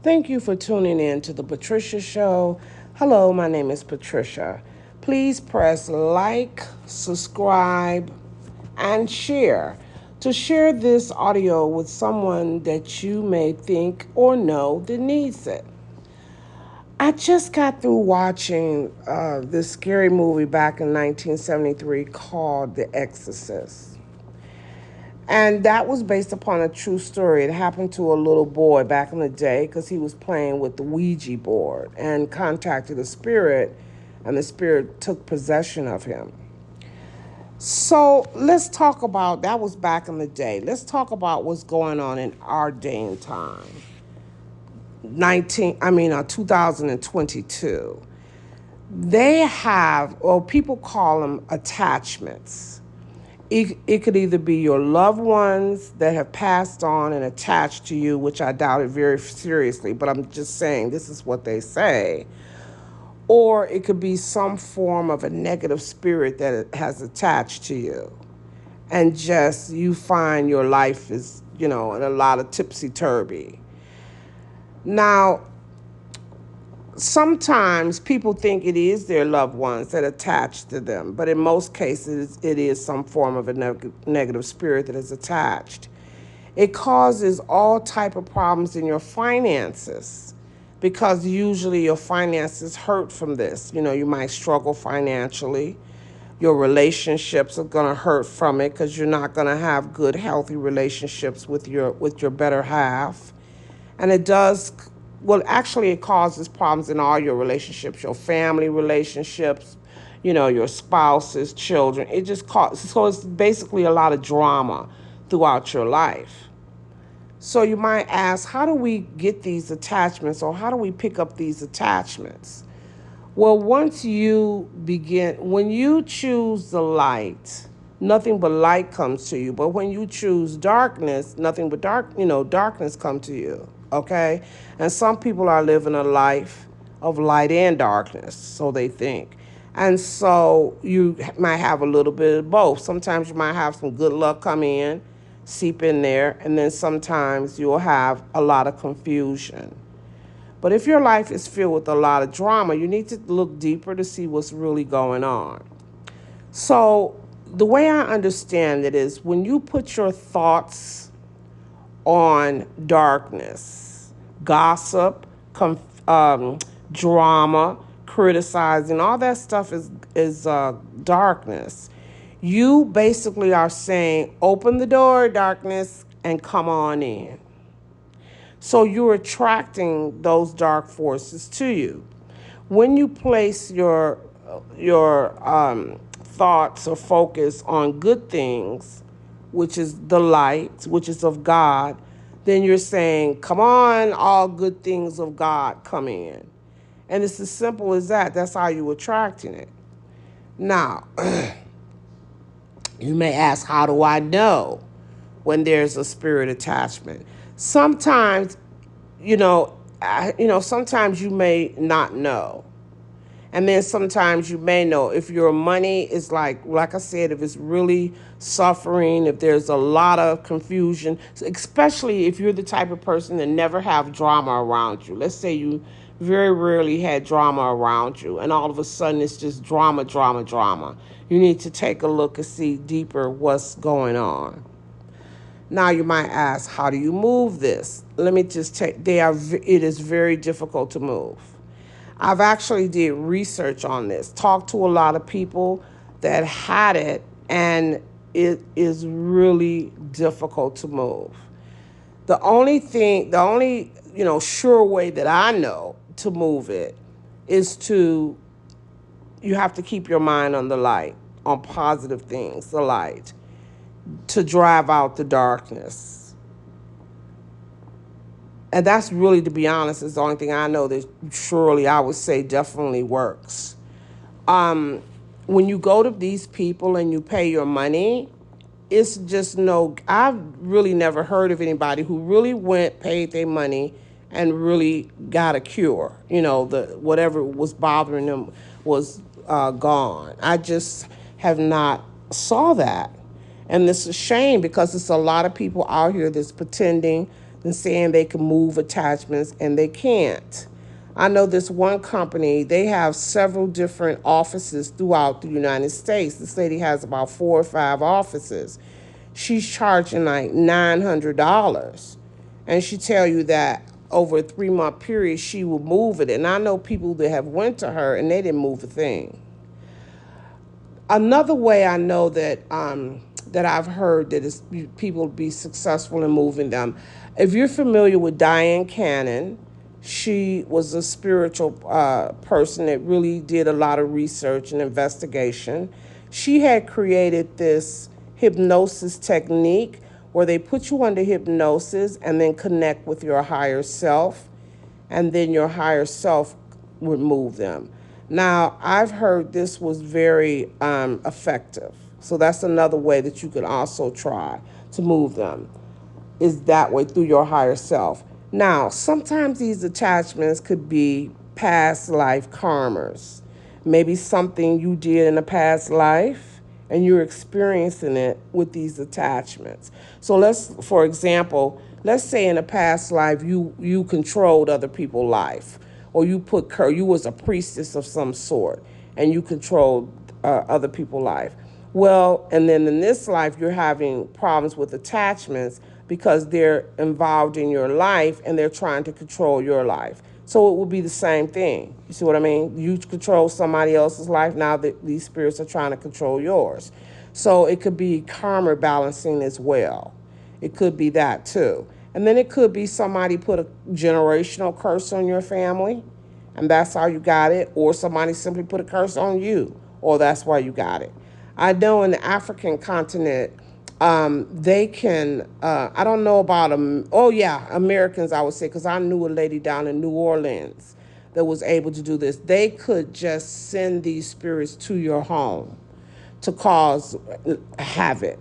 Thank you for tuning in to the Patricia Show. Hello, my name is Patricia. Please press like, subscribe, and share to share this audio with someone that you may think or know that needs it. I just got through watching this scary movie back in 1973 called The Exorcist. And that was based upon a true story. It happened to a little boy back in the day because he was playing with the Ouija board and contacted a spirit, and the spirit took possession of him. So let's talk about that was back in the day. Let's talk about what's going on in our day and time. 2022. They have, or people call them attachments. It could either be your loved ones that have passed on and attached to you, which I doubt it very seriously, but I'm just saying this is what they say. Or it could be some form of a negative spirit that has attached to you. And just you find your life is, in a lot of tipsy-turvy. Now, sometimes people think it is their loved ones that attach to them, but in most cases, it is some form of a negative spirit that is attached. It causes all type of problems in your finances because usually your finances hurt from this. You might struggle financially. Your relationships are going to hurt from it because you're not going to have good, healthy relationships with your better half. And it does, well, actually, it causes problems in all your relationships, your family relationships, your spouses, children. It just causes, so it's basically a lot of drama throughout your life. So you might ask, how do we get these attachments, or how do we pick up these attachments? Well, when you choose the light, nothing but light comes to you. But when you choose darkness, nothing but darkness come to you. Okay? And some people are living a life of light and darkness, so they think. And so you might have a little bit of both. Sometimes you might have some good luck come in, seep in there, and then sometimes you'll have a lot of confusion. But if your life is filled with a lot of drama, you need to look deeper to see what's really going on. So the way I understand it is when you put your thoughts on darkness, gossip, drama, criticizing, all that stuff is darkness. You basically are saying, open the door, darkness, and come on in. So you're attracting those dark forces to you. When you place your thoughts or focus on good things, which is the light, which is of God, then you're saying, come on, all good things of God come in. And it's as simple as that. That's how you're attracting it. Now, you may ask, how do I know when there's a spirit attachment? Sometimes, sometimes you may not know. And then sometimes you may know if your money is like I said, if it's really suffering, if there's a lot of confusion, especially if you're the type of person that never have drama around you. Let's say you very rarely had drama around you, and all of a sudden it's just drama, drama, drama. You need to take a look and see deeper what's going on. Now you might ask, how do you move this? Let me just it is very difficult to move. I've actually did research on this, talked to a lot of people that had it, and it is really difficult to move. The only, sure way that I know to move it is you have to keep your mind on the light, on positive things, the light, to drive out the darkness. And that's really, to be honest, is the only thing I know that surely I would say definitely works. When you go to these people and you pay your money, it's just I've really never heard of anybody who really paid their money and really got a cure. Whatever was bothering them was gone. I just have not saw that. And it's a shame because it's a lot of people out here that's pretending than saying they can move attachments and they can't. I know this one company, they have several different offices throughout the United States. This lady has about 4 or 5 offices. She's charging like $900. And she tell you that over a 3 month period, she will move it. And I know people that have went to her and they didn't move a thing. Another way I know that I've heard that is people be successful in moving them. If you're familiar with Diane Cannon, she was a spiritual person that really did a lot of research and investigation. She had created this hypnosis technique where they put you under hypnosis and then connect with your higher self, and then your higher self would move them. Now, I've heard this was very effective. So that's another way that you could also try to move them, is that way through your higher self. Now, sometimes these attachments could be past life karmas. Maybe something you did in a past life and you're experiencing it with these attachments. So for example, let's say in a past life you controlled other people's life, or you was a priestess of some sort and you controlled other people's life. Well, and then in this life you're having problems with attachments because they're involved in your life and they're trying to control your life. So it would be the same thing. You see what I mean? You control somebody else's life, now that these spirits are trying to control yours. So it could be karma balancing as well. It could be that too. And then it could be somebody put a generational curse on your family, and that's how you got it, or somebody simply put a curse on you, or that's why you got it. I know in the African continent, they can, I don't know about them. Oh yeah, Americans, I would say, because I knew a lady down in New Orleans that was able to do this. They could just send these spirits to your home to cause havoc.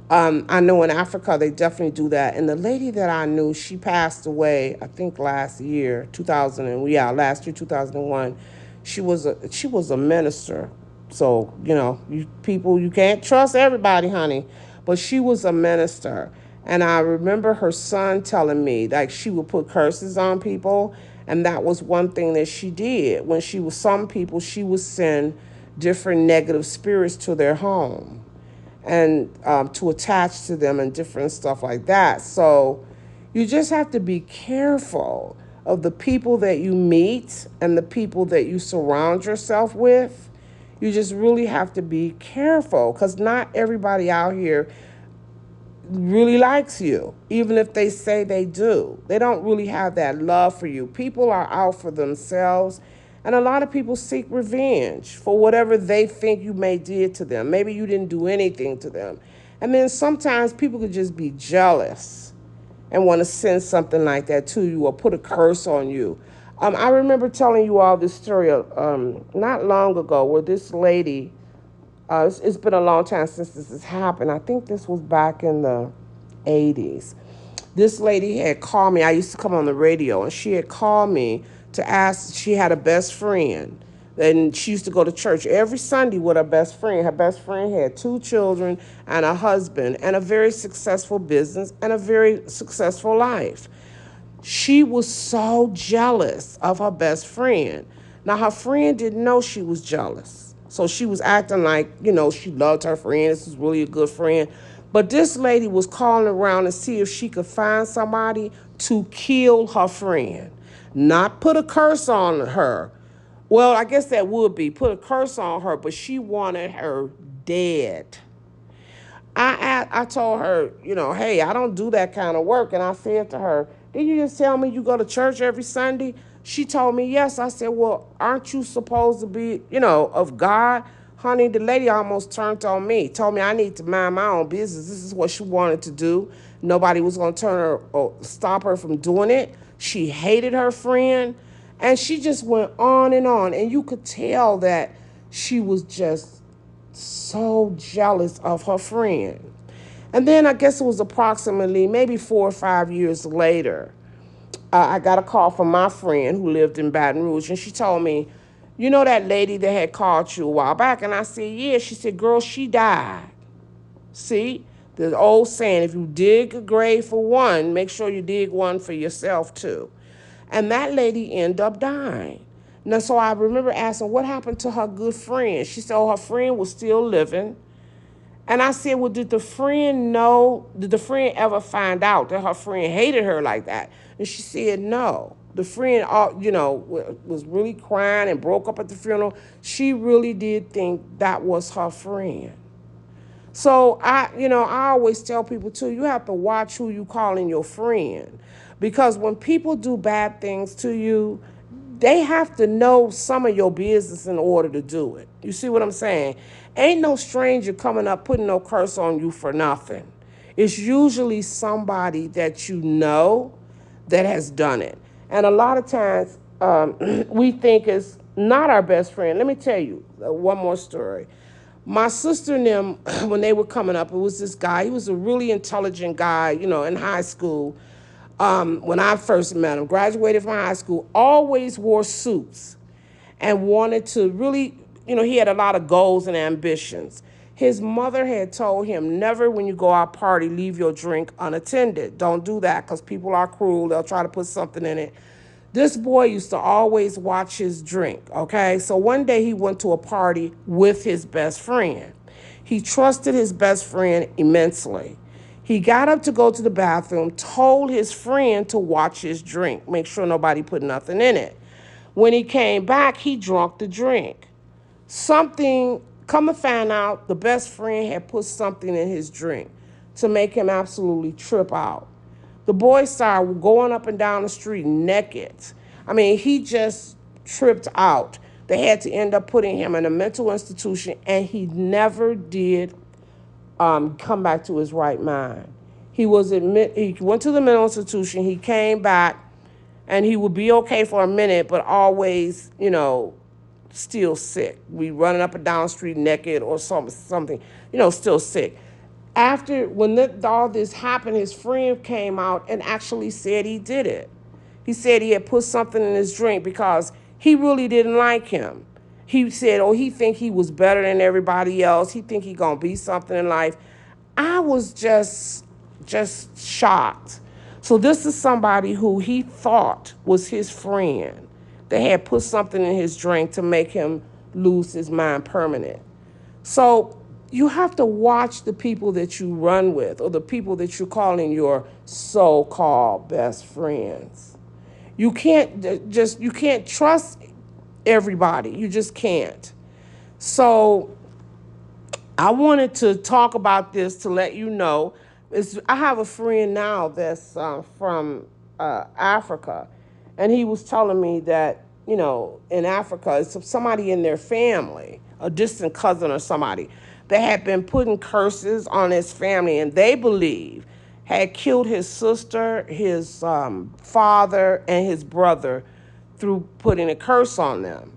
I know in Africa they definitely do that. And the lady that I knew, she passed away, I think last year, 2001. She was a minister. So, you can't trust everybody, honey. But she was a minister. And I remember her son telling me, like, she would put curses on people. And that was one thing that she did. When some people, she would send different negative spirits to their home and to attach to them and different stuff like that. So you just have to be careful of the people that you meet and the people that you surround yourself with. You just really have to be careful, because not everybody out here really likes you, even if they say they do. They don't really have that love for you. People are out for themselves, and a lot of people seek revenge for whatever they think you may did to them. Maybe you didn't do anything to them. And then sometimes people could just be jealous and want to send something like that to you or put a curse on you. I remember telling you all this story not long ago where this lady, it's been a long time since this has happened. I think this was back in the 80s. This lady had called me. I used to come on the radio, and she had called me to ask. She had a best friend, and she used to go to church every Sunday with her best friend. Her best friend had 2 children and a husband and a very successful business and a very successful life. She was so jealous of her best friend. Now, her friend didn't know she was jealous. So she was acting like, she loved her friend. This was really a good friend. But this lady was calling around to see if she could find somebody to kill her friend. Not put a curse on her. Well, I guess that would be put a curse on her, but she wanted her dead. I told her, hey, I don't do that kind of work. And I said to her, did you just tell me you go to church every Sunday? She told me yes. I said, well, aren't you supposed to be, of God? Honey, the lady almost turned on me, told me I need to mind my own business. This is what she wanted to do. Nobody was going to turn her or stop her from doing it. She hated her friend. And she just went on. And you could tell that she was just so jealous of her friend. And then I guess it was approximately maybe 4 or 5 years later, I got a call from my friend who lived in Baton Rouge, and she told me, that lady that had called you a while back? And I said, yeah. She said, girl, she died. See, The old saying, if you dig a grave for one, make sure you dig one for yourself too. And that lady ended up dying. Now, so I remember asking, what happened to her good friend? She said, oh, her friend was still living. And I said, well, did the friend know, did the friend ever find out that her friend hated her like that? And she said, no. The friend, was really crying and broke up at the funeral. She really did think that was her friend. So I always tell people too, you have to watch who you calling your friend. Because when people do bad things to you, they have to know some of your business in order to do it. You see what I'm saying? Ain't no stranger coming up putting no curse on you for nothing. It's usually somebody that you know that has done it. And a lot of times we think it's not our best friend. Let me tell you one more story. My sister and them, when they were coming up, it was this guy. He was a really intelligent guy, in high school. When I first met him, graduated from high school, always wore suits and wanted to really, he had a lot of goals and ambitions. His mother had told him, never when you go out party, leave your drink unattended. Don't do that because people are cruel. They'll try to put something in it. This boy used to always watch his drink, okay? So one day he went to a party with his best friend. He trusted his best friend immensely. He got up to go to the bathroom, told his friend to watch his drink, make sure nobody put nothing in it. When he came back, he drank the drink. Come to find out, the best friend had put something in his drink to make him absolutely trip out. The boy started going up and down the street naked. I mean, he just tripped out. They had to end up putting him in a mental institution, and he never did come back to his right mind. He went to the mental institution. He came back, and he would be okay for a minute, but always, still sick. We running up and down the street naked or something, still sick. When all this happened, his friend came out and actually said he did it. He said he had put something in his drink because he really didn't like him. He said, he think he was better than everybody else. He think he gonna be something in life. I was just shocked. So this is somebody who he thought was his friend that had put something in his drink to make him lose his mind permanent. So you have to watch the people that you run with or the people that you're calling your so-called best friends. You can't trust everybody. You just can't. So I wanted to talk about this to let you know. I have a friend now that's from Africa, and he was telling me that, in Africa, it's somebody in their family, a distant cousin or somebody, that had been putting curses on his family, and they believe had killed his sister, his father, and his brother through putting a curse on them.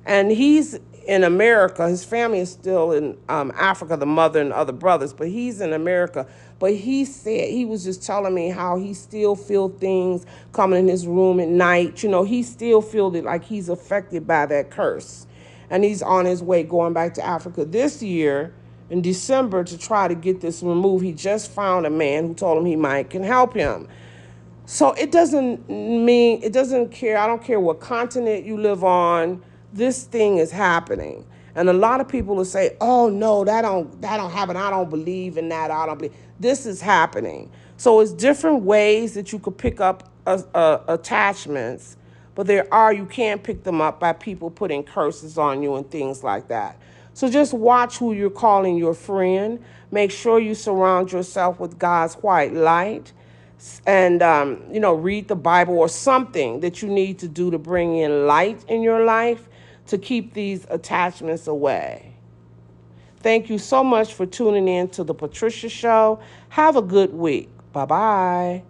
And he's in America. His family is still in Africa, the mother and other brothers, but he's in America. But he said, he was just telling me how he still feel things coming in his room at night. He still feels like he's affected by that curse. And he's on his way going back to Africa this year in December to try to get this removed. He just found a man who told him he can help him. So it doesn't care. I don't care what continent you live on. This thing is happening. And a lot of people will say, oh no, that don't happen. I don't believe in that. I don't believe. This is happening. So it's different ways that you could pick up attachments, but you can't pick them up by people putting curses on you and things like that. So just watch who you're calling your friend. Make sure you surround yourself with God's white light. And, read the Bible or something that you need to do to bring in light in your life to keep these attachments away. Thank you so much for tuning in to the Patricia Show. Have a good week. Bye-bye.